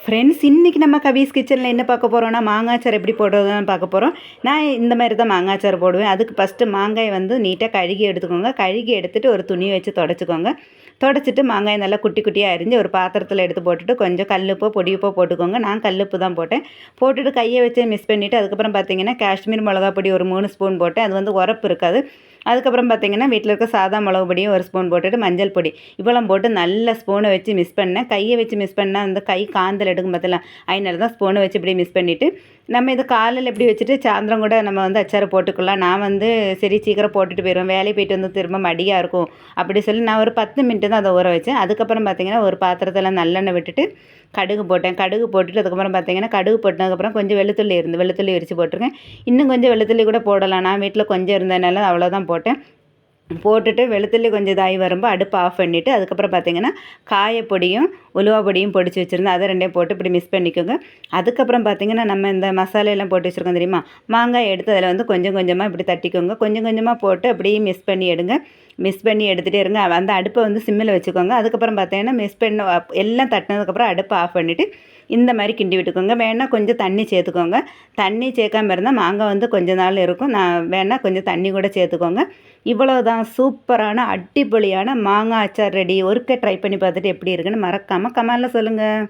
Friends, இன்றைக்கி நம்ம கவிஸ் கிச்சனில் என்ன பார்க்க போகிறோன்னா, மாங்காய் அச்சார் எப்படி போடுறதுன்னு பார்க்க போகிறோம். நான் இந்த மாதிரி தான் மாங்காய் அச்சார் போடுவேன். அதுக்கு ஃபஸ்ட்டு மாங்காய் வந்து நீட்டாக கழுகி எடுத்துக்கோங்க. கழுகி எடுத்துகிட்டு ஒரு துணி வச்சு தொடச்சிக்கோங்க. தொடச்சிட்டு மாங்காய் நல்லா குட்டி குட்டியாக அரிஞ்சு ஒரு பாத்திரத்தில் எடுத்து போட்டுட்டு கொஞ்சம் கல்லுப்போ பொடி உப்போ போட்டுக்கோங்க. நான் கல்லுப்பு தான் போட்டேன். போட்டுட்டு கையை வச்சு மிக்ஸ் பண்ணிவிட்டு அதுக்கப்புறம் பார்த்தீங்கன்னா காஷ்மீர் மிளகா பொடி ஒரு 3 ஸ்பூன் போட்டேன். அது வந்து உரப்பு இருக்காது. அதுக்கப்புறம் பார்த்தீங்கன்னா வீட்டில் இருக்க சாதா மிளகு பொடியும் ஒரு ஸ்பூன் போட்டுட்டு மஞ்சள் பொடி இவ்வளோ போட்டு நல்ல ஸ்பூனை வச்சு மிக்ஸ் பண்ணேன். கையை வச்சு மிக்ஸ் பண்ணால் அந்த கை காந்தல் எடுக்கும் பார்த்தலாம். அதனால தான் ஸ்பூனை வச்சு இப்படி மிக்ஸ் பண்ணிவிட்டு நம்ம இது காலையில் எப்படி வச்சுட்டு சாயந்தரம் கூட நம்ம வந்து அச்சாரை போட்டுக்கலாம். நான் வந்து சரி சீக்கிரம் போட்டுட்டு போயிடுவேன், வேலையை போயிட்டு வந்து திரும்ப மடியாக இருக்கும் அப்படி சொல்லி நான் ஒரு 10 மினிட்டு தான் அதை ஊற வச்சேன். அதுக்கப்புறம் பார்த்திங்கன்னா ஒரு பாத்திரத்தில் நல்லெண்ணெய் விட்டுட்டு கடுகு போட்டேன். கடுகு போட்டுட்டு அதுக்கப்புறம் பார்த்திங்கன்னா கடுகு போட்டதுக்கப்புறம் கொஞ்சம் வெளுத்துள்ளி உரித்து போட்டிருக்கேன். இன்னும் கொஞ்சம் வெளுத்துள்ளி கூட போடலாம். நான் வீட்டில் கொஞ்சம் இருந்ததுனால அவ்வளோதான் போட்டேன். போட்டுட்டு வெளுத்துள்ளி கொஞ்சம் இதாகி வரும்போது அடுப்பு ஆஃப் பண்ணிவிட்டு அதுக்கப்புறம் பார்த்திங்கன்னா காயப்பொடியும் உலுவா பொடியும் பொடிச்சு வச்சுருந்தேன். அதை ரெண்டையும் போட்டு இப்படி மிக்ஸ் பண்ணிக்கோங்க. அதுக்கப்புறம் பார்த்திங்கன்னா நம்ம இந்த மசாலையெல்லாம் போட்டு வச்சுருக்கோம் தெரியுமா, மாங்காய் எடுத்து அதில் வந்து கொஞ்சம் கொஞ்சமாக இப்படி தட்டிக்கோங்க. கொஞ்சம் கொஞ்சமாக போட்டு அப்படியே மிக்ஸ் பண்ணி எடுங்க. மிக்ஸ் பண்ணி எடுத்துகிட்டே இருங்க. அந்த அடுப்பை வந்து சிம்மில் வச்சுக்கோங்க. அதுக்கப்புறம் பார்த்தீங்கன்னா மிக்ஸ் பண்ண எல்லாம் தட்டினதுக்கப்புறம் அடுப்பை ஆஃப் பண்ணிவிட்டு இந்த மாதிரி கிண்டி விட்டுக்கோங்க. வேணால் கொஞ்சம் தண்ணி சேர்த்துக்கோங்க. தண்ணி சேர்க்காமல் இருந்தால் மாங்காய் வந்து கொஞ்ச நாள் இருக்கும். நான் வேணால் கொஞ்சம் தண்ணி கூட சேர்த்துக்கோங்க. இவ்வளோதான், சூப்பரான அடிப்பொலியான மாங்காய் அச்சார் ரெடி. ஒருக்க ட்ரை பண்ணி பார்த்துட்டு எப்படி இருக்குன்னு மறக்காமல் கமெண்டில் சொல்லுங்கள்.